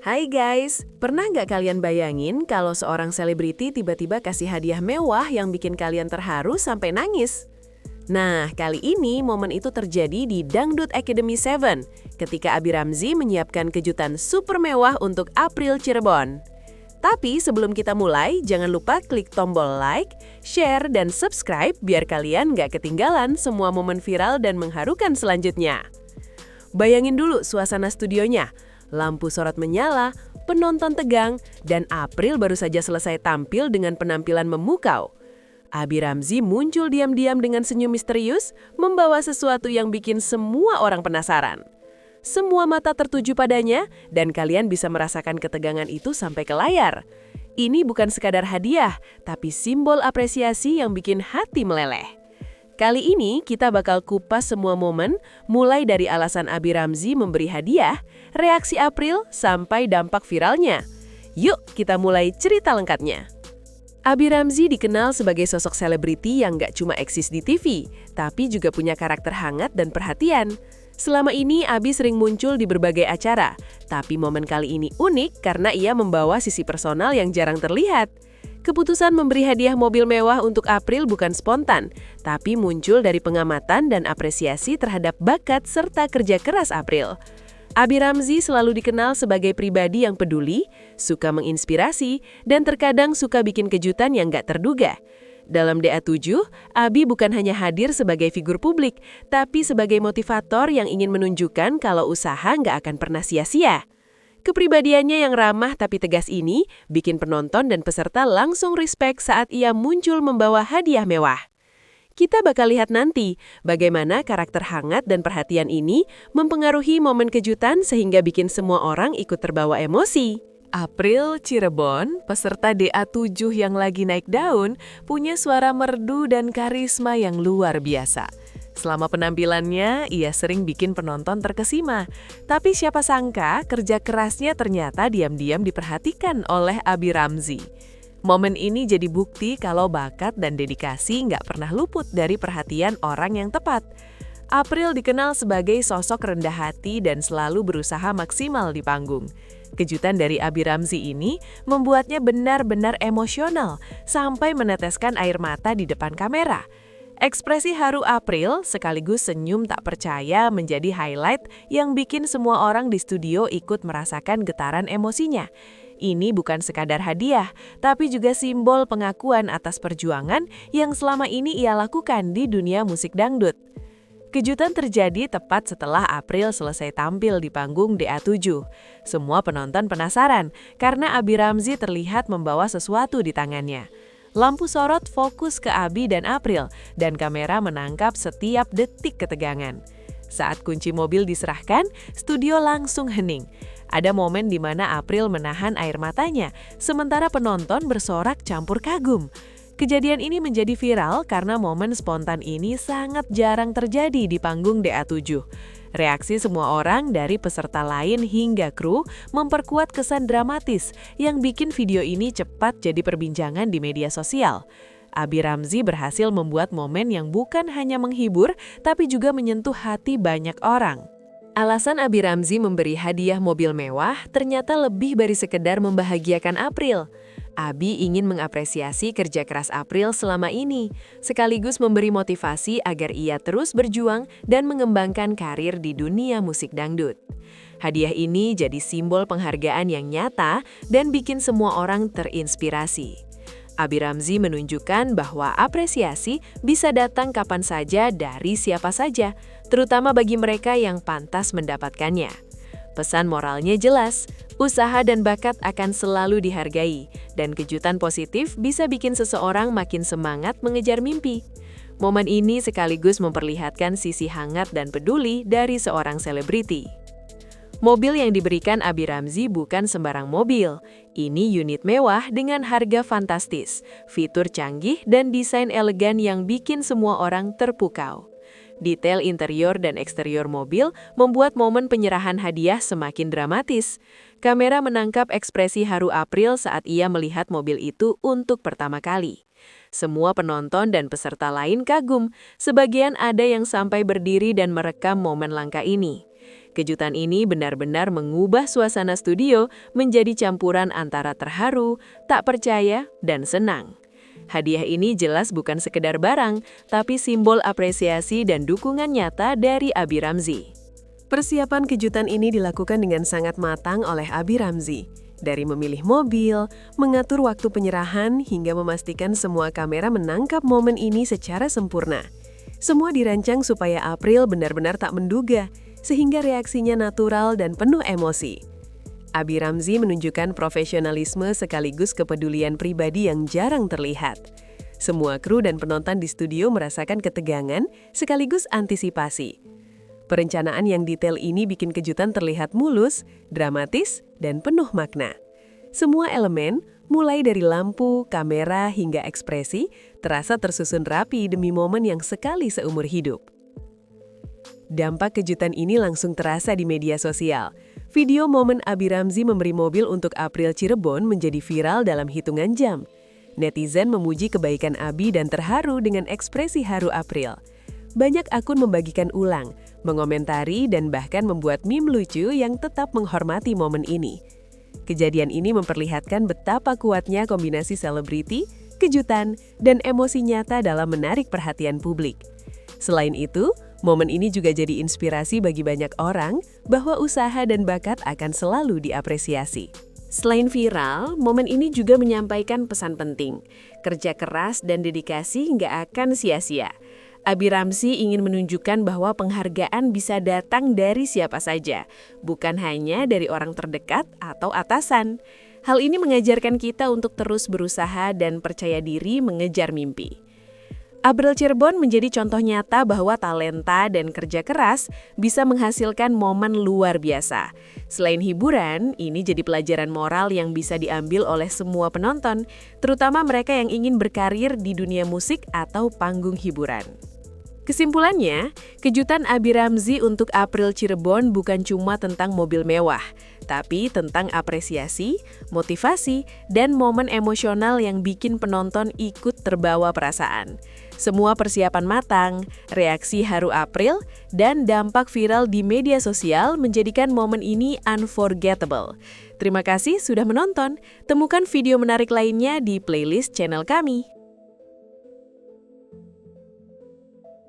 Hai guys, pernah nggak kalian bayangin kalau seorang selebriti tiba-tiba kasih hadiah mewah yang bikin kalian terharu sampai nangis? Nah, kali ini momen itu terjadi di Dangdut Academy 7 ketika Abi Ramzi menyiapkan kejutan super mewah untuk April Cirebon. Tapi sebelum kita mulai, jangan lupa klik tombol like, share, dan subscribe biar kalian nggak ketinggalan semua momen viral dan mengharukan selanjutnya. Bayangin dulu suasana studionya. Lampu sorot menyala, penonton tegang, dan April baru saja selesai tampil dengan penampilan memukau. Abi Ramzi muncul diam-diam dengan senyum misterius, membawa sesuatu yang bikin semua orang penasaran. Semua mata tertuju padanya, dan kalian bisa merasakan ketegangan itu sampai ke layar. Ini bukan sekadar hadiah, tapi simbol apresiasi yang bikin hati meleleh. Kali ini kita bakal kupas semua momen, mulai dari alasan Abi Ramzi memberi hadiah, reaksi April, sampai dampak viralnya. Yuk kita mulai cerita lengkapnya. Abi Ramzi dikenal sebagai sosok selebriti yang gak cuma eksis di TV, tapi juga punya karakter hangat dan perhatian. Selama ini Abi sering muncul di berbagai acara, tapi momen kali ini unik karena ia membawa sisi personal yang jarang terlihat. Keputusan memberi hadiah mobil mewah untuk April bukan spontan, tapi muncul dari pengamatan dan apresiasi terhadap bakat serta kerja keras April. Abi Ramzi selalu dikenal sebagai pribadi yang peduli, suka menginspirasi, dan terkadang suka bikin kejutan yang gak terduga. Dalam DA7, Abi bukan hanya hadir sebagai figur publik, tapi sebagai motivator yang ingin menunjukkan kalau usaha gak akan pernah sia-sia. Kepribadiannya yang ramah tapi tegas ini bikin penonton dan peserta langsung respect saat ia muncul membawa hadiah mewah. Kita bakal lihat nanti bagaimana karakter hangat dan perhatian ini mempengaruhi momen kejutan sehingga bikin semua orang ikut terbawa emosi. April Cirebon, peserta DA7 yang lagi naik daun, punya suara merdu dan karisma yang luar biasa. Selama penampilannya, ia sering bikin penonton terkesima. Tapi siapa sangka kerja kerasnya ternyata diam-diam diperhatikan oleh Abi Ramzi. Momen ini jadi bukti kalau bakat dan dedikasi nggak pernah luput dari perhatian orang yang tepat. April dikenal sebagai sosok rendah hati dan selalu berusaha maksimal di panggung. Kejutan dari Abi Ramzi ini membuatnya benar-benar emosional sampai meneteskan air mata di depan kamera. Ekspresi haru April sekaligus senyum tak percaya menjadi highlight yang bikin semua orang di studio ikut merasakan getaran emosinya. Ini bukan sekadar hadiah, tapi juga simbol pengakuan atas perjuangan yang selama ini ia lakukan di dunia musik dangdut. Kejutan terjadi tepat setelah April selesai tampil di panggung DA7. Semua penonton penasaran karena Abi Ramzi terlihat membawa sesuatu di tangannya. Lampu sorot fokus ke Abi dan April, dan kamera menangkap setiap detik ketegangan. Saat kunci mobil diserahkan, studio langsung hening. Ada momen di mana April menahan air matanya, sementara penonton bersorak campur kagum. Kejadian ini menjadi viral karena momen spontan ini sangat jarang terjadi di panggung DA7. Reaksi semua orang dari peserta lain hingga kru memperkuat kesan dramatis yang bikin video ini cepat jadi perbincangan di media sosial. Abi Ramzi berhasil membuat momen yang bukan hanya menghibur, tapi juga menyentuh hati banyak orang. Alasan Abi Ramzi memberi hadiah mobil mewah ternyata lebih dari sekedar membahagiakan April. Abi ingin mengapresiasi kerja keras April selama ini, sekaligus memberi motivasi agar ia terus berjuang dan mengembangkan karir di dunia musik dangdut. Hadiah ini jadi simbol penghargaan yang nyata dan bikin semua orang terinspirasi. Abi Ramzi menunjukkan bahwa apresiasi bisa datang kapan saja dari siapa saja, terutama bagi mereka yang pantas mendapatkannya. Pesan moralnya jelas, usaha dan bakat akan selalu dihargai, dan kejutan positif bisa bikin seseorang makin semangat mengejar mimpi. Momen ini sekaligus memperlihatkan sisi hangat dan peduli dari seorang selebriti. Mobil yang diberikan Abi Ramzi bukan sembarang mobil. Ini unit mewah dengan harga fantastis, fitur canggih, dan desain elegan yang bikin semua orang terpukau. Detail interior dan eksterior mobil membuat momen penyerahan hadiah semakin dramatis. Kamera menangkap ekspresi haru April saat ia melihat mobil itu untuk pertama kali. Semua penonton dan peserta lain kagum, sebagian ada yang sampai berdiri dan merekam momen langka ini. Kejutan ini benar-benar mengubah suasana studio menjadi campuran antara terharu, tak percaya, dan senang. Hadiah ini jelas bukan sekedar barang, tapi simbol apresiasi dan dukungan nyata dari Abi Ramzi. Persiapan kejutan ini dilakukan dengan sangat matang oleh Abi Ramzi. Dari memilih mobil, mengatur waktu penyerahan, hingga memastikan semua kamera menangkap momen ini secara sempurna. Semua dirancang supaya April benar-benar tak menduga, sehingga reaksinya natural dan penuh emosi. Abi Ramzi menunjukkan profesionalisme sekaligus kepedulian pribadi yang jarang terlihat. Semua kru dan penonton di studio merasakan ketegangan sekaligus antisipasi. Perencanaan yang detail ini bikin kejutan terlihat mulus, dramatis, dan penuh makna. Semua elemen, mulai dari lampu, kamera, hingga ekspresi, terasa tersusun rapi demi momen yang sekali seumur hidup. Dampak kejutan ini langsung terasa di media sosial. Video momen Abi Ramzi memberi mobil untuk April Cirebon menjadi viral dalam hitungan jam. Netizen memuji kebaikan Abi dan terharu dengan ekspresi haru April. Banyak akun membagikan ulang, mengomentari, dan bahkan membuat meme lucu yang tetap menghormati momen ini. Kejadian ini memperlihatkan betapa kuatnya kombinasi selebriti, kejutan, dan emosi nyata dalam menarik perhatian publik. Selain itu, momen ini juga jadi inspirasi bagi banyak orang bahwa usaha dan bakat akan selalu diapresiasi. Selain viral, momen ini juga menyampaikan pesan penting. Kerja keras dan dedikasi nggak akan sia-sia. Abi Ramzi ingin menunjukkan bahwa penghargaan bisa datang dari siapa saja, bukan hanya dari orang terdekat atau atasan. Hal ini mengajarkan kita untuk terus berusaha dan percaya diri mengejar mimpi. April Cirebon menjadi contoh nyata bahwa talenta dan kerja keras bisa menghasilkan momen luar biasa. Selain hiburan, ini jadi pelajaran moral yang bisa diambil oleh semua penonton, terutama mereka yang ingin berkarir di dunia musik atau panggung hiburan. Kesimpulannya, kejutan Abi Ramzi untuk April Cirebon bukan cuma tentang mobil mewah, tapi tentang apresiasi, motivasi, dan momen emosional yang bikin penonton ikut terbawa perasaan. Semua persiapan matang, reaksi haru April, dan dampak viral di media sosial menjadikan momen ini unforgettable. Terima kasih sudah menonton. Temukan video menarik lainnya di playlist channel kami.